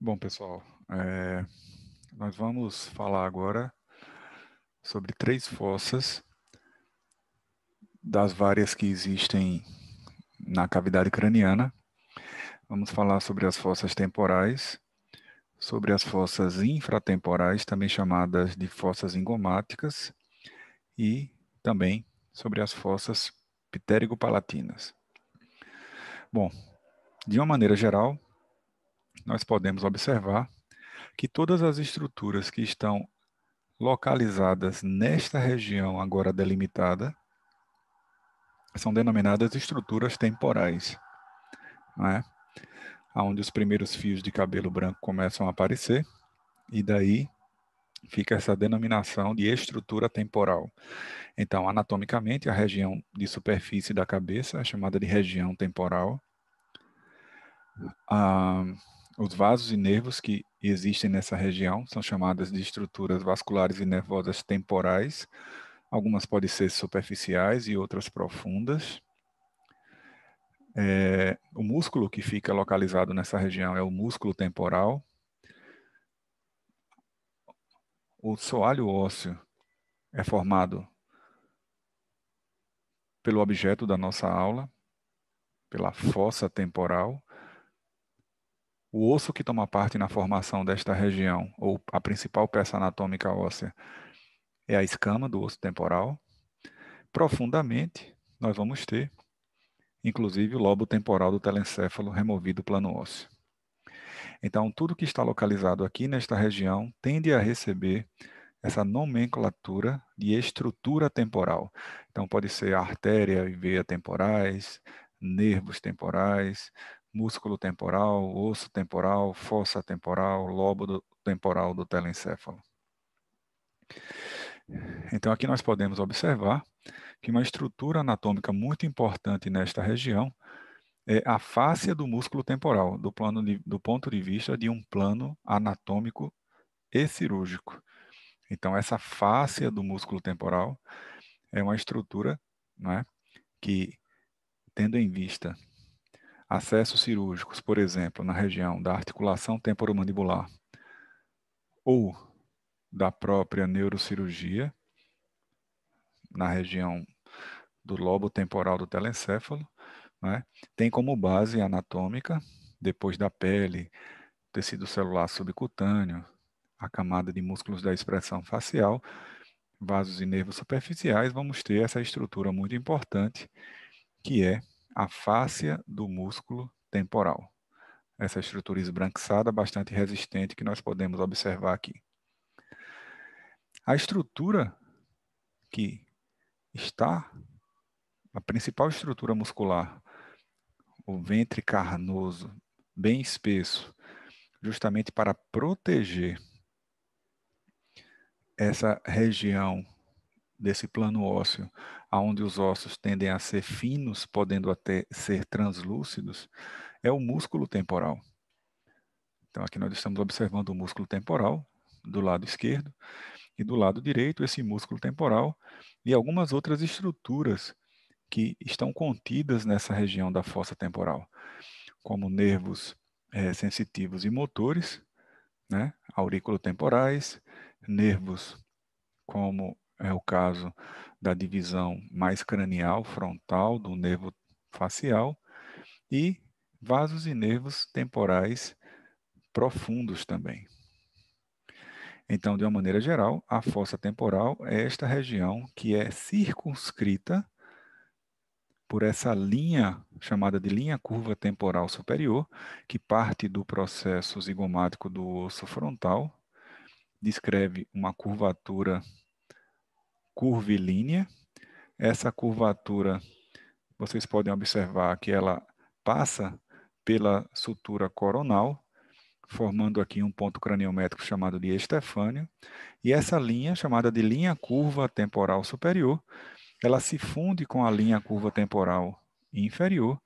Bom, pessoal, nós vamos falar agora sobre três fossas das várias que existem na cavidade craniana. Vamos falar sobre as fossas temporais, sobre as fossas infratemporais, também chamadas de fossas engomáticas, e também sobre as fossas ptérigo-palatinas. Bom, de uma maneira geral, nós podemos observar que todas as estruturas que estão localizadas nesta região agora delimitada são denominadas estruturas temporais, não é? Onde os primeiros fios de cabelo branco começam a aparecer, e daí fica essa denominação de estrutura temporal. Então, anatomicamente, a região de superfície da cabeça é chamada de região temporal. Os vasos e nervos que existem nessa região são chamadas de estruturas vasculares e nervosas temporais. Algumas podem ser superficiais e outras profundas. O músculo que fica localizado nessa região é o músculo temporal. O soalho ósseo é formado pelo objeto da nossa aula, pela fossa temporal. O osso que toma parte na formação desta região, ou a principal peça anatômica óssea, é a escama do osso temporal. Profundamente, nós vamos ter, inclusive, o lobo temporal do telencéfalo removido do plano ósseo. Então, tudo que está localizado aqui nesta região tende a receber essa nomenclatura de estrutura temporal. Então, pode ser artéria e veia temporais, nervos temporais, músculo temporal, osso temporal, fossa temporal, temporal do telencéfalo. Então, aqui nós podemos observar que uma estrutura anatômica muito importante nesta região é a fáscia do músculo temporal, do ponto de vista de um plano anatômico e cirúrgico. Então, essa fáscia do músculo temporal é uma estrutura, né, que, tendo em vista acessos cirúrgicos, por exemplo, na região da articulação temporomandibular ou da própria neurocirurgia, na região do lobo temporal do telencéfalo, né, tem como base anatômica, depois da pele, tecido celular subcutâneo, a camada de músculos da expressão facial, vasos e nervos superficiais, vamos ter essa estrutura muito importante, que é a fáscia do músculo temporal. Essa estrutura esbranquiçada, bastante resistente, que nós podemos observar aqui. A estrutura que está, a principal estrutura muscular, o ventre carnoso, bem espesso, justamente para proteger essa região desse plano ósseo, onde os ossos tendem a ser finos, podendo até ser translúcidos, é o músculo temporal. Então, aqui nós estamos observando o músculo temporal do lado esquerdo e do lado direito esse músculo temporal e algumas outras estruturas que estão contidas nessa região da fossa temporal, como nervos sensitivos e motores, né, auriculotemporais, nervos como é o caso da divisão mais cranial, frontal, do nervo facial, e vasos e nervos temporais profundos também. Então, de uma maneira geral, a fossa temporal é esta região que é circunscrita por essa linha chamada de linha curva temporal superior, que parte do processo zigomático do osso frontal, descreve uma curvatura curvilínea. Essa curvatura, vocês podem observar que ela passa pela sutura coronal, formando aqui um ponto craniométrico chamado de estefânio, e essa linha, chamada de linha curva temporal superior, ela se funde com a linha curva temporal inferior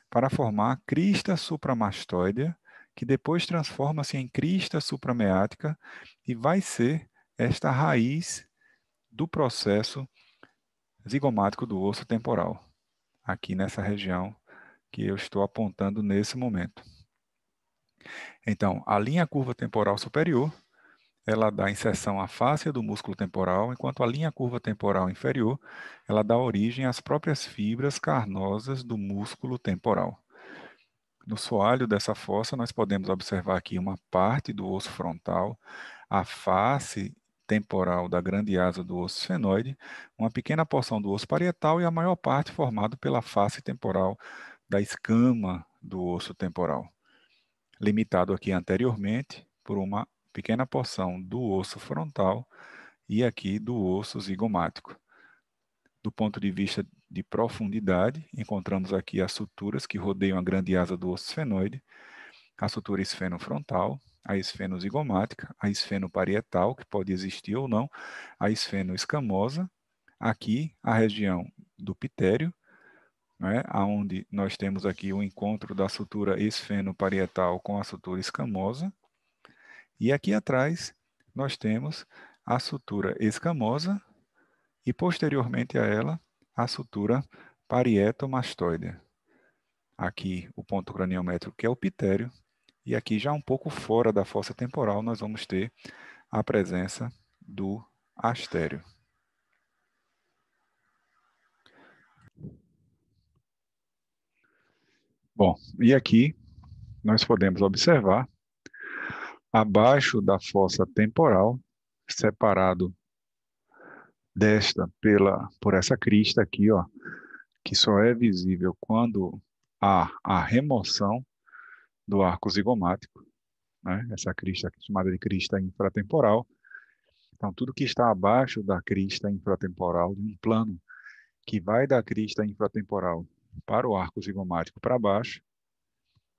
para formar a crista supramastoidea, que depois transforma-se em crista suprameática e vai ser esta raiz do processo zigomático do osso temporal, aqui nessa região que eu estou apontando nesse momento. Então, a linha curva temporal superior, ela dá inserção à fáscia do músculo temporal, enquanto a linha curva temporal inferior, ela dá origem às próprias fibras carnosas do músculo temporal. No soalho dessa fossa, nós podemos observar aqui uma parte do osso frontal, a face temporal da grande asa do osso esfenoide, uma pequena porção do osso parietal e a maior parte formado pela face temporal da escama do osso temporal, limitado aqui anteriormente por uma pequena porção do osso frontal e aqui do osso zigomático. Do ponto de vista de profundidade, encontramos aqui as suturas que rodeiam a grande asa do osso esfenoide, a sutura esfenofrontal, a esfenozigomática, a esfenoparietal, que pode existir ou não, a esfenoescamosa, aqui a região do pitério, né, onde nós temos aqui o encontro da sutura esfenoparietal com a sutura escamosa, e aqui atrás nós temos a sutura escamosa e posteriormente a ela a sutura parietomastoide. Aqui o ponto craniométrico que é o pitério, e aqui já um pouco fora da fossa temporal nós vamos ter a presença do astério. Bom, e aqui nós podemos observar, abaixo da fossa temporal, separado desta por essa crista aqui, ó, que só é visível quando há a remoção do arco zigomático, né? Essa crista aqui, chamada de crista infratemporal. Então, tudo que está abaixo da crista infratemporal, de um plano que vai da crista infratemporal para o arco zigomático para baixo,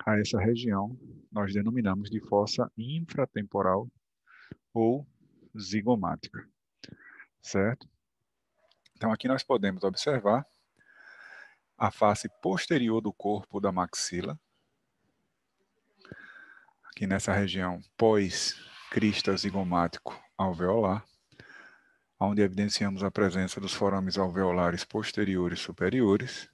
a essa região nós denominamos de fossa infratemporal ou zigomática, certo? Então, aqui nós podemos observar a face posterior do corpo da maxila, aqui nessa região pós-crista zigomático alveolar, onde evidenciamos a presença dos forames alveolares posteriores e superiores.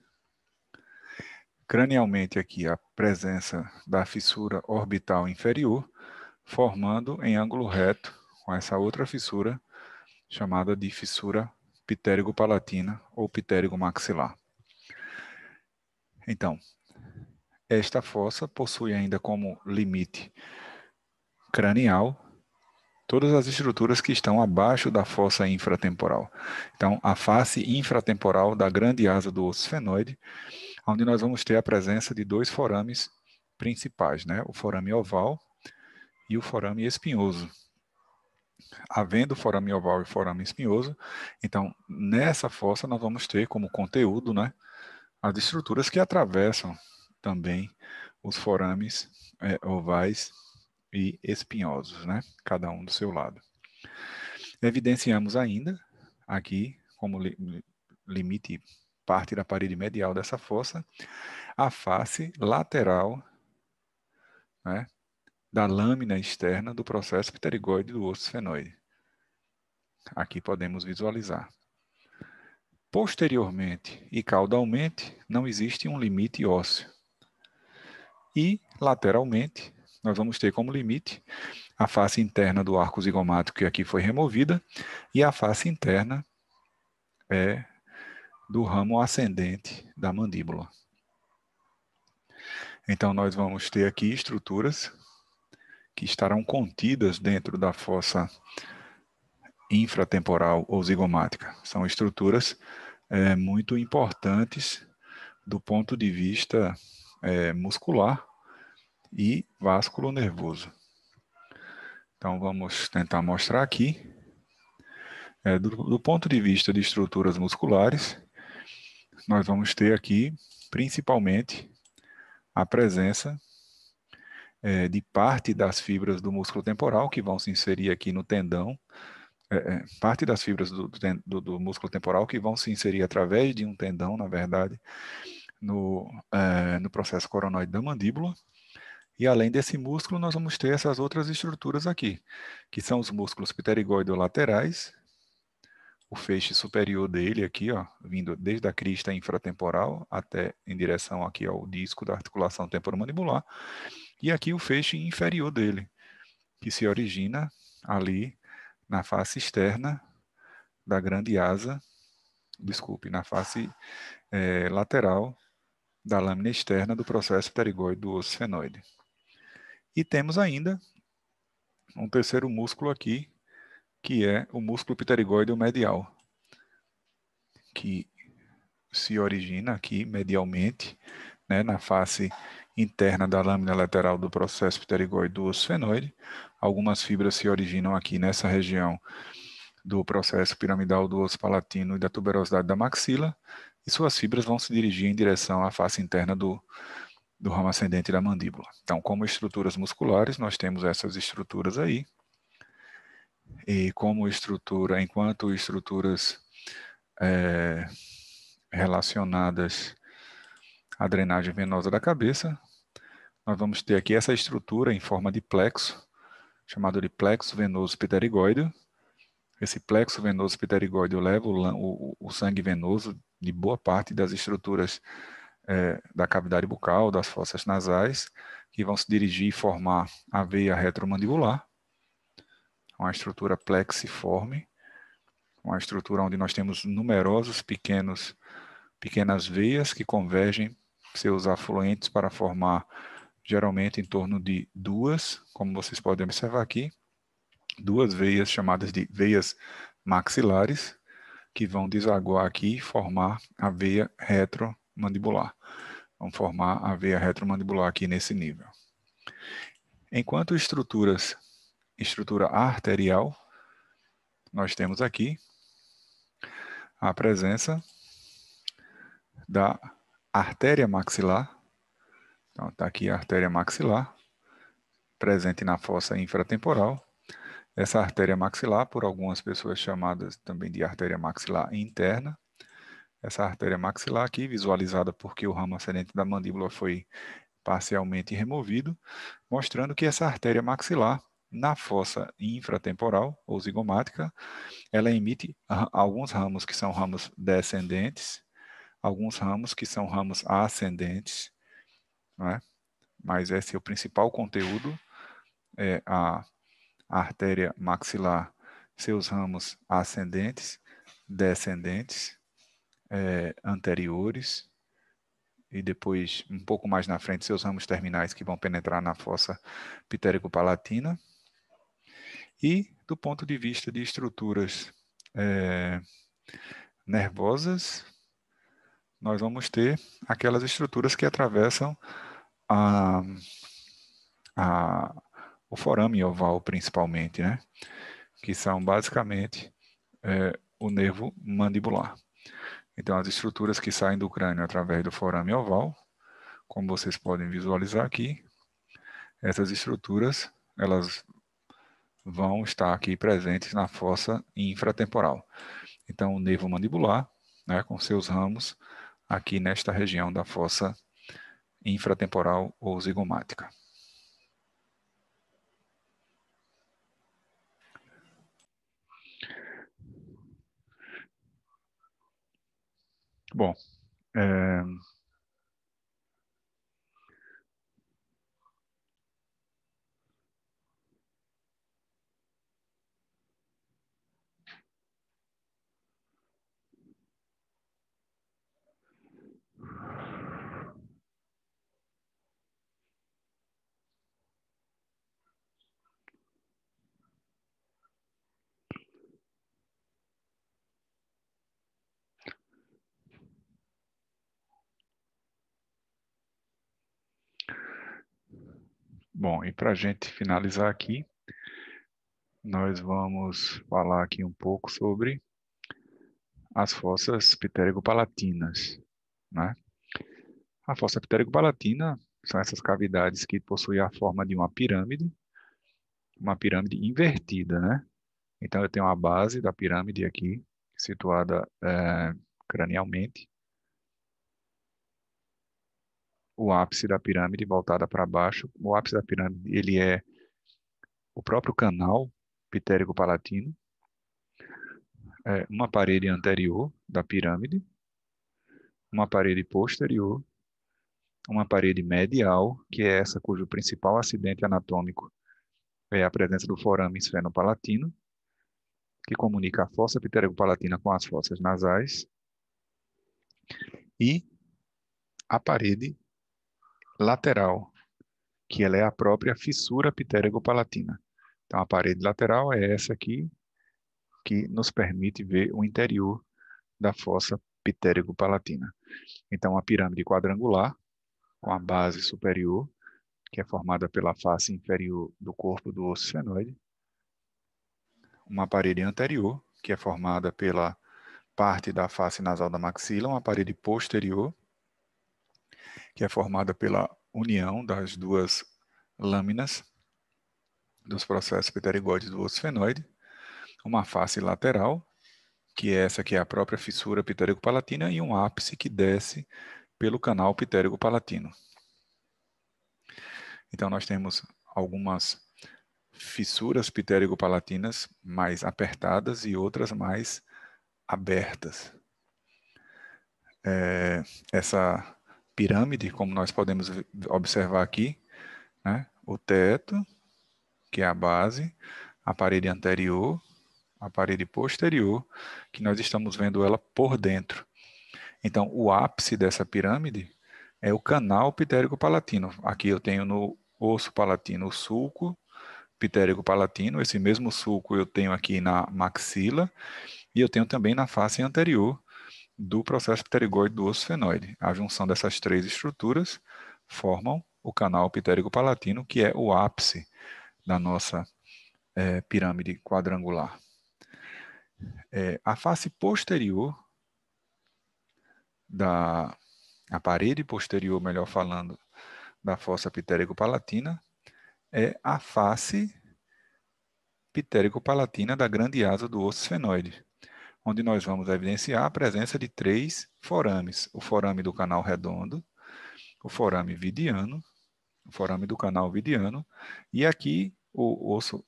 Cranialmente aqui a presença da fissura orbital inferior, formando em ângulo reto com essa outra fissura, chamada de fissura pitérigo-palatina ou pitérigo-maxilar. Então, esta fossa possui ainda como limite cranial todas as estruturas que estão abaixo da fossa infratemporal. Então, a face infratemporal da grande asa do osso esfenoide, onde nós vamos ter a presença de dois forames principais, né? O forame oval e o forame espinhoso. Havendo forame oval e forame espinhoso, então, nessa fossa nós vamos ter como conteúdo, né, as estruturas que atravessam também os forames ovais e espinhosos, né, cada um do seu lado. Evidenciamos ainda, aqui, como limite parte da parede medial dessa fossa, a face lateral, né, da lâmina externa do processo pterigoide do osso esfenoide. Aqui podemos visualizar. Posteriormente e caudalmente, não existe um limite ósseo. E, lateralmente, nós vamos ter como limite a face interna do arco zigomático, que aqui foi removida, e a face interna do ramo ascendente da mandíbula. Então, nós vamos ter aqui estruturas que estarão contidas dentro da fossa infratemporal ou zigomática. São estruturas muito importantes do ponto de vista muscular e vásculo nervoso. Então, vamos tentar mostrar aqui. Do ponto de vista de estruturas musculares, nós vamos ter aqui, principalmente, a presença de parte das fibras do músculo temporal, que vão se inserir aqui no tendão, parte das fibras do músculo temporal que vão se inserir através de um tendão, na verdade, no processo coronoide da mandíbula. E além desse músculo, nós vamos ter essas outras estruturas aqui, que são os músculos pterigoidolaterais, o feixe superior dele aqui, ó, vindo desde a crista infratemporal até em direção aqui ao disco da articulação temporomandibular, E aqui o feixe inferior dele, que se origina ali na face externa da grande asa, desculpe, na face lateral da lâmina externa do processo pterigoide do osso esfenoide. E temos ainda um terceiro músculo aqui, que é o músculo pterigoide medial, que se origina aqui medialmente, né, na face interna da lâmina lateral do processo pterigoide do osso esfenoide. Algumas fibras se originam aqui nessa região do processo piramidal do osso palatino e da tuberosidade da maxila, e suas fibras vão se dirigir em direção à face interna do ramo ascendente da mandíbula. Então, como estruturas musculares, nós temos essas estruturas aí, e como estrutura, enquanto estruturas relacionadas à drenagem venosa da cabeça, nós vamos ter aqui essa estrutura em forma de plexo, chamado de plexo venoso pterigóideo. Esse plexo venoso pterigóideo leva o sangue venoso de boa parte das estruturas da cavidade bucal, das fossas nasais, que vão se dirigir e formar a veia retromandibular, uma estrutura plexiforme, uma estrutura onde nós temos numerosos pequenas veias que convergem seus afluentes para formar, geralmente em torno de duas, como vocês podem observar aqui, duas veias chamadas de veias maxilares, que vão desaguar aqui e formar a veia retromandibular. Vão formar a veia retromandibular aqui nesse nível. Enquanto estrutura arterial, nós temos aqui a presença da artéria maxilar. Então, está aqui a artéria maxilar, presente na fossa infratemporal. Essa artéria maxilar, por algumas pessoas chamadas também de artéria maxilar interna. Essa artéria maxilar aqui, visualizada porque o ramo ascendente da mandíbula foi parcialmente removido, mostrando que essa artéria maxilar, na fossa infratemporal ou zigomática, ela emite alguns ramos que são ramos descendentes, alguns ramos que são ramos ascendentes, não é? Mas esse é o principal conteúdo, é a artéria maxilar, seus ramos ascendentes, descendentes, anteriores, e depois, um pouco mais na frente, seus ramos terminais que vão penetrar na fossa pitérico-palatina. E, do ponto de vista de estruturas nervosas, nós vamos ter aquelas estruturas que atravessam a, o forame oval, principalmente, né? Que são basicamente o nervo mandibular. Então, as estruturas que saem do crânio através do forame oval, como vocês podem visualizar aqui, essas estruturas, elas vão estar aqui presentes na fossa infratemporal. Então, o nervo mandibular, né, com seus ramos, aqui nesta região da fossa infratemporal ou zigomática. Bom, e para a gente finalizar aqui, nós vamos falar aqui um pouco sobre as fossas pitérico-palatinas, né? A fossa pitérico-palatina são essas cavidades que possuem a forma de uma pirâmide invertida, né? Então, eu tenho a base da pirâmide aqui, situada cranialmente, o ápice da pirâmide voltada para baixo. O ápice da pirâmide, ele é o próprio canal pitérico-palatino, uma parede anterior da pirâmide, uma parede posterior uma parede medial, que é essa cujo principal acidente anatômico é a presença do forame esfenopalatino, que comunica a fossa pterego-palatina com as fossas nasais, e a parede lateral, que ela é a própria fissura pterego-palatina. Então, a parede lateral é essa aqui, que nos permite ver o interior da fossa pterego-palatina. Então, a pirâmide quadrangular, com a base superior, que é formada pela face inferior do corpo do osso esfenoide, uma parede anterior, que é formada pela parte da face nasal da maxila, uma parede posterior, que é formada pela união das duas lâminas dos processos pterigóides do osso esfenoide, uma face lateral, que é essa que é a própria fissura pterego-palatina, e um ápice que desce pelo canal pterego-palatino. Então, nós temos algumas fissuras pterego-palatinas mais apertadas e outras mais abertas. Essa pirâmide, como nós podemos observar aqui, né? O teto, que é a base, a parede anterior, a parede posterior, que nós estamos vendo ela por dentro. Então, o ápice dessa pirâmide é o canal pterego-palatino. Aqui eu tenho no osso palatino o sulco pterego-palatino, esse mesmo sulco eu tenho aqui na maxila, e eu tenho também na face anterior do processo pterigóide do osso esfenoide. A junção dessas três estruturas formam o canal pterego-palatino, que é o ápice da nossa pirâmide quadrangular. A face posterior a parede posterior, melhor falando, da fossa pterego-palatina é a face pterego-palatina da grande asa do osso esfenoide, onde nós vamos evidenciar a presença de três forames: o forame do canal redondo, o forame vidiano, o forame do canal vidiano, e aqui o osso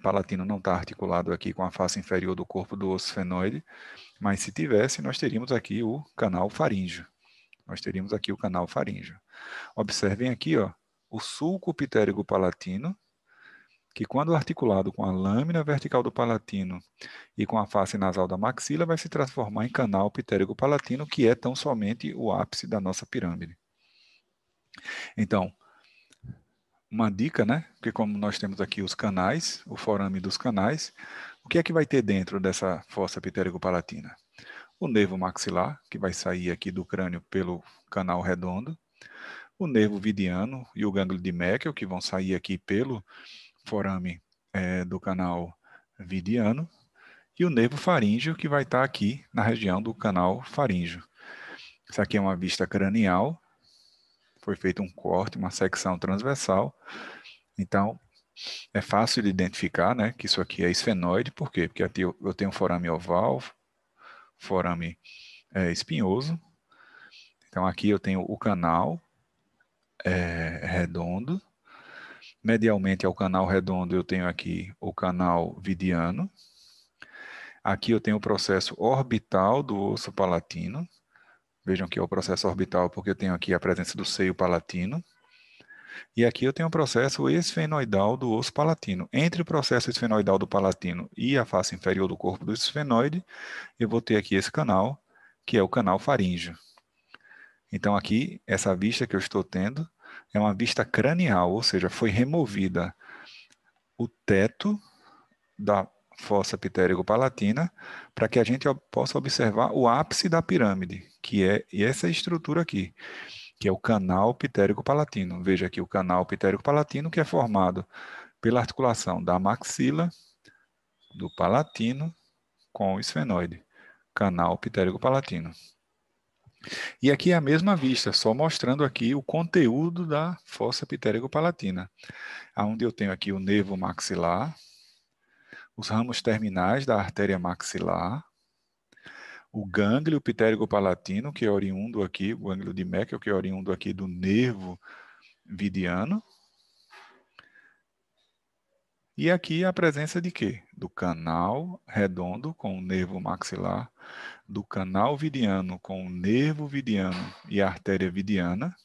palatino não está articulado aqui com a face inferior do corpo do osso esfenoide, mas se tivesse, nós teríamos aqui o canal faríngeo. Nós teríamos aqui o canal faríngeo. Observem aqui, ó, o sulco pterego-palatino, que quando articulado com a lâmina vertical do palatino e com a face nasal da maxila, vai se transformar em canal pterego-palatino, que é tão somente o ápice da nossa pirâmide. Então, uma dica, né? Porque como nós temos aqui os canais, o forame dos canais, o que é que vai ter dentro dessa fossa pterego-palatina? O nervo maxilar, que vai sair aqui do crânio pelo canal redondo, o nervo vidiano e o gânglio de Meckel, que vão sair aqui pelo forame do canal vidiano, e o nervo faríngeo, que vai estar aqui na região do canal faríngeo. Isso aqui é uma vista cranial, foi feito um corte, uma secção transversal, então é fácil de identificar, né, que isso aqui é esfenoide. Por quê? Porque aqui eu tenho forame oval, forame espinhoso, então aqui eu tenho o canal redondo, medialmente ao canal redondo eu tenho aqui o canal vidiano, aqui eu tenho o processo orbital do osso palatino. Vejam que é o processo orbital porque eu tenho aqui a presença do seio palatino. E aqui eu tenho o processo esfenoidal do osso palatino. Entre o processo esfenoidal do palatino e a face inferior do corpo do esfenoide, eu vou ter aqui esse canal, que é o canal faríngeo. Então aqui, essa vista que eu estou tendo é uma vista cranial, ou seja, foi removida o teto da fossa pterego-palatina para que a gente possa observar o ápice da pirâmide, que é essa estrutura aqui, que é o canal pterego-palatino. Veja aqui o canal pterego-palatino, que é formado pela articulação da maxila, do palatino com o esfenoide, canal pterego-palatino. E aqui é a mesma vista, só mostrando aqui o conteúdo da fossa pterego-palatina, onde eu tenho aqui o nervo maxilar, os ramos terminais da artéria maxilar, o gânglio pterego-palatino, que é oriundo aqui, o gânglio de Meckel, que é oriundo aqui do nervo vidiano. E aqui a presença de quê? Do canal redondo com o nervo maxilar, do canal vidiano com o nervo vidiano e a artéria vidiana,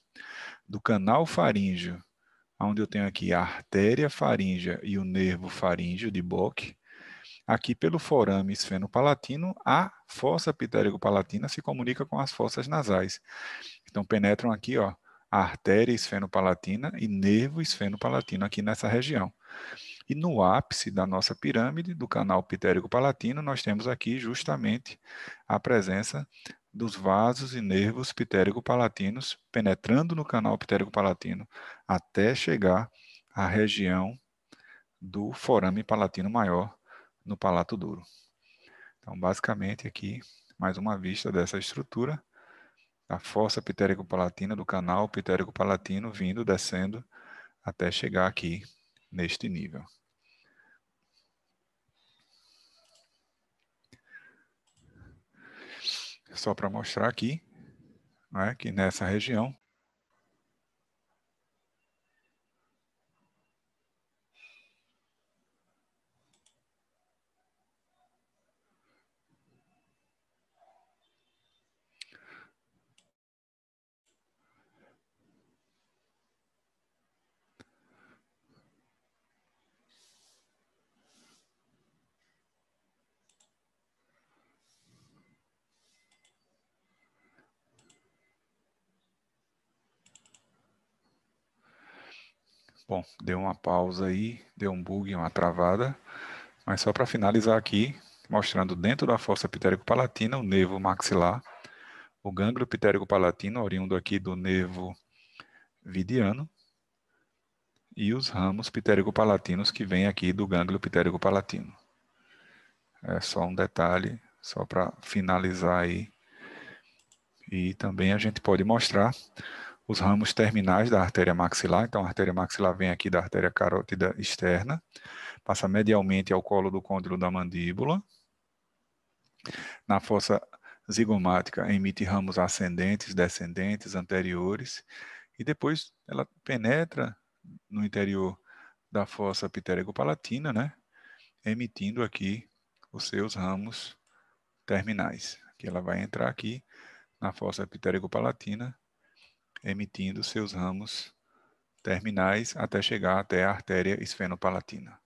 do canal faríngeo, onde eu tenho aqui a artéria faríngea e o nervo faríngeo de Bocch, aqui pelo forame esfenopalatino, a fossa pitérico-palatina se comunica com as fossas nasais. Então penetram aqui, ó, a artéria esfenopalatina e nervo esfenopalatino aqui nessa região. E no ápice da nossa pirâmide, do canal pitérico-palatino, nós temos aqui justamente a presença dos vasos e nervos pitérico-palatinos penetrando no canal pitérico-palatino até chegar à região do forame palatino maior no palato duro. Então, basicamente aqui, mais uma vista dessa estrutura, a fossa pitérico-palatina do canal pitérico-palatino vindo, descendo, até chegar aqui neste nível. Só para mostrar aqui, né, que nessa região, bom, deu uma pausa aí, deu um bug, uma travada, mas só para finalizar aqui, mostrando dentro da fossa pitérico-palatina o nervo maxilar, o gânglio pitérico-palatino, oriundo aqui do nervo vidiano, e os ramos pitérico-palatinos que vêm aqui do gânglio pitérico-palatino. É só um detalhe, só para finalizar aí. E também a gente pode mostrar os ramos terminais da artéria maxilar. Então, a artéria maxilar vem aqui da artéria carótida externa, passa medialmente ao colo do côndilo da mandíbula. Na fossa zigomática, emite ramos ascendentes, descendentes, anteriores, e depois ela penetra no interior da fossa pitérico-palatina, né, emitindo aqui os seus ramos terminais. Aqui ela vai entrar aqui na fossa pitérico-palatina, emitindo seus ramos terminais até chegar até a artéria esfenopalatina.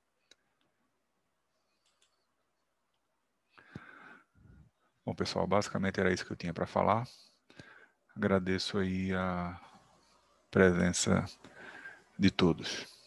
Bom, pessoal, basicamente era isso que eu tinha para falar. Agradeço aí a presença de todos.